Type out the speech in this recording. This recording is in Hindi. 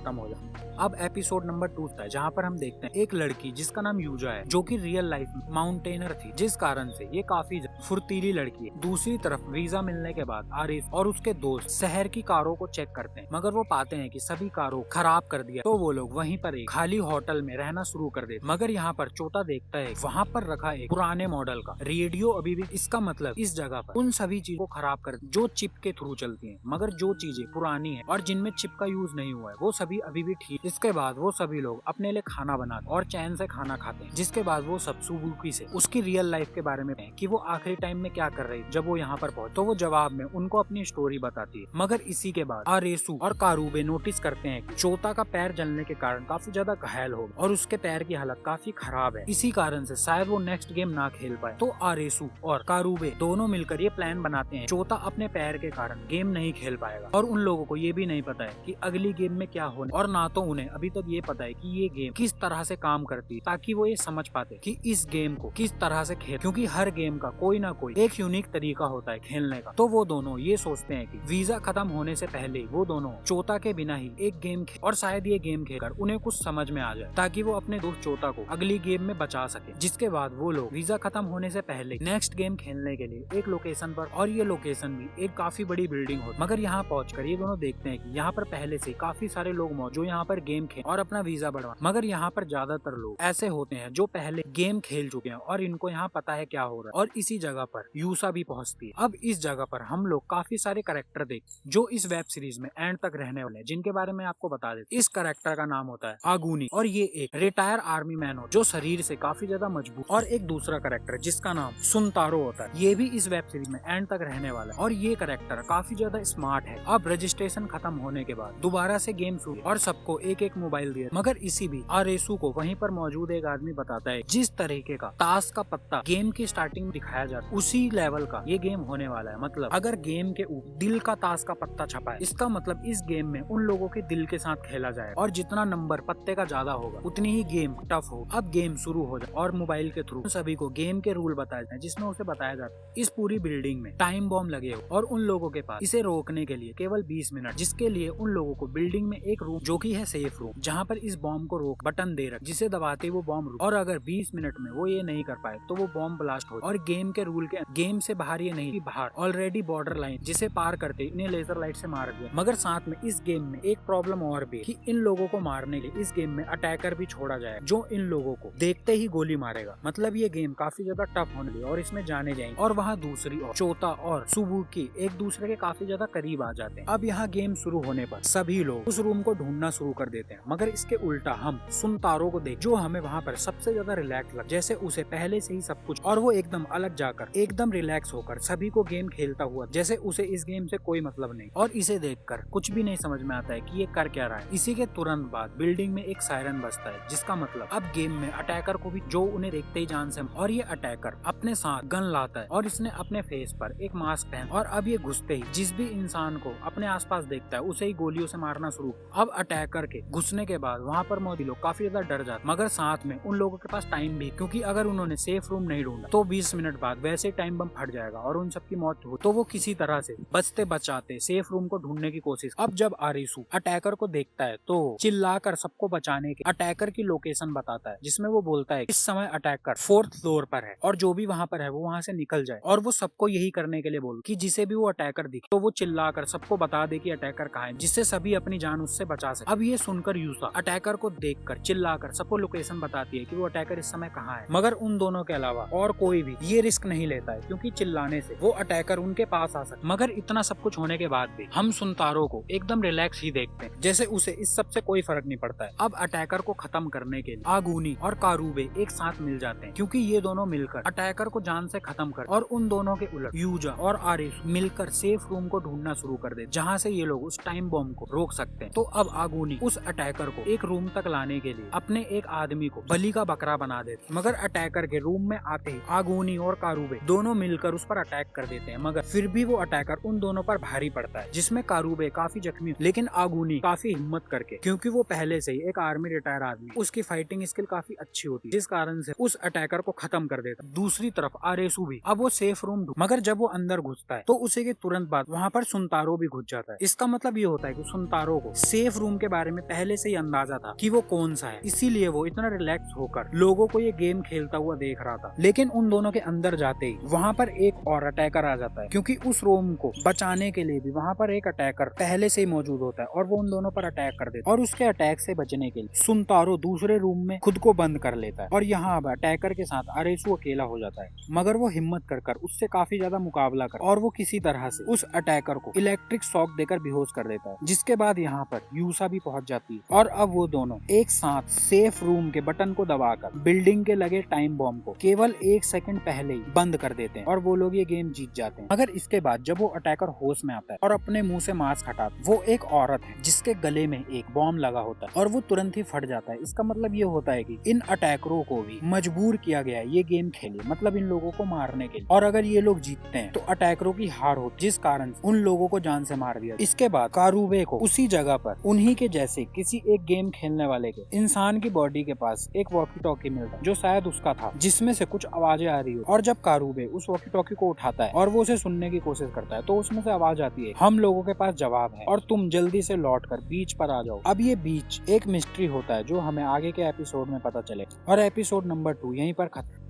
खत्म हो जाता है। अब एपिसोड नंबर 2 है जहाँ पर हम देखते हैं एक लड़की जिसका नाम यूजा है, जो कि रियल लाइफ में माउंटेनर थी, जिस कारण से ये काफी फुर्तीली लड़की है। दूसरी तरफ वीजा मिलने के बाद आरिफ और उसके दोस्त शहर की कारों को चेक करते हैं, मगर वो पाते हैं कि सभी कारों खराब कर दिया। तो वो लोग वहीं पर एक खाली होटल में रहना शुरू कर देते। मगर यहाँ पर चोता देखता है वहाँ पर रखा एक पुराने मॉडल का रेडियो अभी भी। इसका मतलब इस जगह पर उन सभी चीजों को खराब कर जो चिप के थ्रू चलती हैं, मगर जो चीजें पुरानी है और जिनमें चिप का यूज नहीं हुआ है वो सभी अभी भी ठीक। इसके बाद वो सभी लोग अपने लिए खाना बनाते और चैन से खाना खाते हैं। जिसके बाद वो सब सुबुकी से उसकी रियल लाइफ के बारे में कि वो आखिरी टाइम में क्या कर रही जब वो यहाँ पर पहुंचे। तो वो जवाब में उनको अपनी स्टोरी बताती है। मगर इसी के बाद आरेसु और कारुबे नोटिस करते हैं कि चोता का पैर जलने के कारण काफी ज्यादा घायल हो और उसके पैर की हालत काफी खराब है। इसी कारण से शायद वो नेक्स्ट गेम ना खेल पाए। तो आरेसु और कारुबे दोनों मिलकर ये प्लान बनाते हैं चोता अपने पैर के कारण गेम नहीं खेल पाएगा। और उन लोगों को ये भी नहीं पता है कि अगली गेम में क्या होने, और ना तो उन्हें अभी तक ये पता है कि ये गेम किस तरह से काम करती है, ताकि वो ये समझ पाते कि इस गेम को किस तरह से खेल, क्योंकि हर गेम का कोई ना कोई एक यूनिक तरीका होता है खेलने का। तो वो दोनों ये सोचते हैं कि वीजा खत्म होने से पहले वो दोनों चोता के बिना ही एक गेम और शायद ये गेम खेलकर उन्हें कुछ समझ में आ जाए, ताकि वो अपने दोस्त चोता को अगली गेम में बचा सके। जिसके बाद वो लोग वीजा खत्म होने से पहले नेक्स्ट गेम खेलने के लिए एक लोकेशन पर, और ये लोकेशन भी एक काफी बड़ी बिल्डिंग हो। मगर यहाँ पहुंचकर ये दोनों देखते हैं कि यहाँ पर पहले से काफी सारे लोग मौजूद जो यहाँ पर गेम खेल और अपना वीजा बढ़वा। मगर यहाँ पर ज्यादातर लोग ऐसे होते हैं जो पहले गेम खेल चुके हैं और इनको यहाँ पता है क्या हो रहा है। और इसी जगह पर यूसा भी पहुंचती है। अब इस जगह पर हम लोग काफी सारे कैरेक्टर देख जो इस वेब सीरीज में एंड तक रहने वाले हैं, जिनके बारे में आपको बता देते। इस कैरेक्टर का नाम होता है आगुनी, और ये एक रिटायर आर्मी मैन हो जो शरीर से काफी ज्यादा मजबूत। और एक दूसरा कैरेक्टर जिसका नाम सुनतारो होता है, ये भी इस वेब सीरीज में एंड तक रहने वाला है, और ये कैरेक्टर काफी ज्यादा स्मार्ट है। अब रजिस्ट्रेशन खत्म होने के बाद दोबारा से गेम शुरू और सबको एक एक मोबाइल दिया। मगर इसी भी आरेसु को वहीं पर मौजूद एक आदमी बताता है जिस तरीके का ताश का पत्ता गेम की स्टार्टिंग में दिखाया जाता है उसी लेवल का ये गेम होने वाला है। मतलब अगर गेम के ऊपर दिल का ताश का पत्ता छपा है, इसका मतलब इस गेम में उन लोगों के दिल के साथ खेला जाएगा, और जितना नंबर पत्ते का ज्यादा होगा उतनी ही गेम टफ होगा। अब गेम शुरू हो जाए और मोबाइल के थ्रू सभी को गेम के रूल बताए जाए, जिसमें उसे बताया जाता है इस पूरी बिल्डिंग में टाइम बॉम्ब लगे हो और उन लोगों के पास इसे रोकने के लिए केवल 20 मिनट, जिसके लिए उन लोगों को बिल्डिंग में एक रूम जो कि है सेफ रूम, जहाँ पर इस बॉम्ब को रोक बटन दे रख, जिसे दबाते वो बॉम्ब रुक। और अगर 20 मिनट में वो ये नहीं कर पाए तो वो बॉम्ब ब्लास्ट हो। और गेम के रूल के गेम से बाहर ये नहीं, बाहर ऑलरेडी बॉर्डर लाइन जिसे पार करते इन्हें लेजर लाइट से मार दिया। मगर साथ में इस गेम में एक प्रॉब्लम और भी कि इन लोगों को मारने के लिए इस गेम में अटैकर भी छोड़ा जाए जो इन लोगों को देखते ही गोली मारेगा। मतलब ये गेम काफी ज्यादा टफ होने और इसमें जाने जाएंगे। और वहाँ दूसरी ओर चोता और सुबुकी एक दूसरे के काफी ज्यादा करीब आ जाते हैं। अब यहाँ गेम शुरू होने पर सभी लोग उस रूम को ढूंढना शुरू कर देते हैं। मगर इसके उल्टा हम सुनतारो को देख जो हमें वहाँ पर सबसे ज्यादा रिलैक्स लग, जैसे उसे पहले से ही सब कुछ, और वो एकदम अलग जाकर एकदम रिलैक्स होकर सभी को गेम खेलता हुआ, जैसे उसे इस गेम से कोई मतलब नहीं। और इसे देखकर कुछ भी नहीं समझ में आता है कि ये कर क्या रहा है। इसी के तुरंत बाद बिल्डिंग में एक सायरन बजता है, जिसका मतलब अब गेम में अटैकर को भी जो उन्हें देखते ही जान से। और ये अटैकर अपने साथ गन लाता है और इसने अपने फेस पर एक मास्क पहन, और अब ये घुसते ही जिस भी इंसान को अपने आसपास देखता है उसे ही गोलियों से मारना शुरू। अब अटैकर के घुसने के बाद वहाँ पर मौजूद लोग काफी ज्यादा डर जाते, मगर साथ में उन लोगों के पास टाइम भी, क्योंकि अगर उन्होंने सेफ रूम नहीं ढूंढा तो 20 मिनट बाद वैसे टाइम बम फट जाएगा और उन सबकी मौत हो। तो वो किसी तरह से बचते बचाते सेफ रूम को ढूंढने की कोशिश। अब जब आरिसु अटैकर को देखता है तो चिल्लाकर सबको बचाने के अटैकर की लोकेशन बताता है, जिसमें वो बोलता है इस समय अटैकर 4th फ्लोर पर है और जो भी वहाँ पर है वो वहाँ से निकल जाए। और वो सबको यही करने के लिए बोल कि जिसे भी वो अटैकर दिखे तो वो चिल्लाकर सबको बता दे कि अटैकर कहाँ है, जिससे सभी अपनी जान उससे बचा सके। अब ये सुनकर यूसा अटैकर को देखकर चिल्लाकर सबको लोकेशन बताती है कि वो अटैकर इस समय कहाँ है। मगर उन दोनों के अलावा और कोई भी ये रिस्क नहीं लेता है, क्योंकि चिल्लाने से वो अटैकर उनके पास आ सकता। मगर इतना सब कुछ होने के बाद भी हम सुनतारो को एकदम रिलैक्स ही देखते हैं, जैसे उसे इस सब से कोई फर्क नहीं पड़ता है। अब अटैकर को खत्म करने के लिए आगुनी और कारुबे एक साथ मिल जाते हैं, क्योंकि ये दोनों मिलकर अटैकर को जान से खत्म कर, और उन दोनों के उलट यूजा और आरिस मिलकर सेफ रूम को ढूंढना शुरू कर दे, जहाँ से ये लोग उस टाइम बॉम्ब को रोक सकते हैं। तो अब आगुनी उस अटैकर को एक रूम तक लाने के लिए अपने एक आदमी को बलि का बकरा बना देते। मगर अटैकर के रूम में आते ही आगुनी और कारुबे दोनों मिलकर उस पर अटैक कर देते हैं, मगर फिर भी वो अटैकर उन दोनों पर भारी पड़ता है, जिसमें कारुबे काफी जख्मी, लेकिन आगुनी काफी हिम्मत करके, क्योंकि वो पहले से ही एक आर्मी रिटायर आदमी, उसकी फाइटिंग स्किल काफी अच्छी होती है, जिस कारण से उस अटैकर को खत्म कर देता। दूसरी तरफ आरेसु भी अब वो सेफ रूम, मगर जब वो अंदर घुसता है तो उसे के तुरंत बाद वहाँ पर सुनतारो भी घुस जाता है। इसका मतलब ये होता है कि सुनतारो को सेफ सेफ रूम के बारे में पहले से ही अंदाजा था कि वो कौन सा है, इसीलिए वो इतना रिलैक्स होकर लोगों को ये गेम खेलता हुआ देख रहा था। लेकिन उन दोनों के अंदर जाते ही वहाँ पर एक और अटैकर आ जाता है, क्योंकि उस रूम को बचाने के लिए भी वहाँ पर एक अटैकर पहले से ही मौजूद होता है और वो उन दोनों पर अटैक कर देता है। और उसके अटैक से बचने के लिए सुनतारो दूसरे रूम में खुद को बंद कर लेता है और यहाँ अब अटैकर के साथ अरेसू अकेला हो जाता है। मगर वो हिम्मत कर उससे काफी ज्यादा मुकाबला कर और वो किसी तरह से उस अटैकर को इलेक्ट्रिक शॉक देकर बेहोश कर देता है। जिसके बाद यहाँ पर यूसा भी पहुंच जाती है और अब वो दोनों एक साथ सेफ रूम के बटन को दबाकर बिल्डिंग के लगे टाइम बॉम्ब को केवल 1 सेकंड पहले ही बंद कर देते हैं और वो लोग ये गेम जीत जाते हैं। मगर इसके बाद जब वो अटैकर होश में आता है और अपने मुंह से मास्क हटाता है, वो एक औरत है जिसके गले में एक बॉम्ब लगा होता है और वो तुरंत ही फट जाता है। इसका मतलब ये होता है कि इन अटैकरों को भी मजबूर किया गया है ये गेम खेले, मतलब इन लोगों को मारने के लिए। और अगर ये लोग जीतते हैं तो अटैकरों की हार होती, जिस कारण उन लोगों को जान से मार दिया। इसके बाद कारुबे को उसी जगह पर उन्हीं के जैसे किसी एक गेम खेलने वाले के इंसान की बॉडी के पास एक वॉकी टॉकी मिलता है जो शायद उसका था, जिसमें से कुछ आवाजें आ रही हो। और जब कारुबे उस वॉकी टॉकी को उठाता है और वो उसे सुनने की कोशिश करता है तो उसमें से आवाज आती है, हम लोगों के पास जवाब है और तुम जल्दी से लौट कर बीच पर आ जाओ। अब ये बीच एक मिस्ट्री होता है जो हमें आगे के एपिसोड में पता चले। और एपिसोड नंबर 2 यहीं पर खत्म।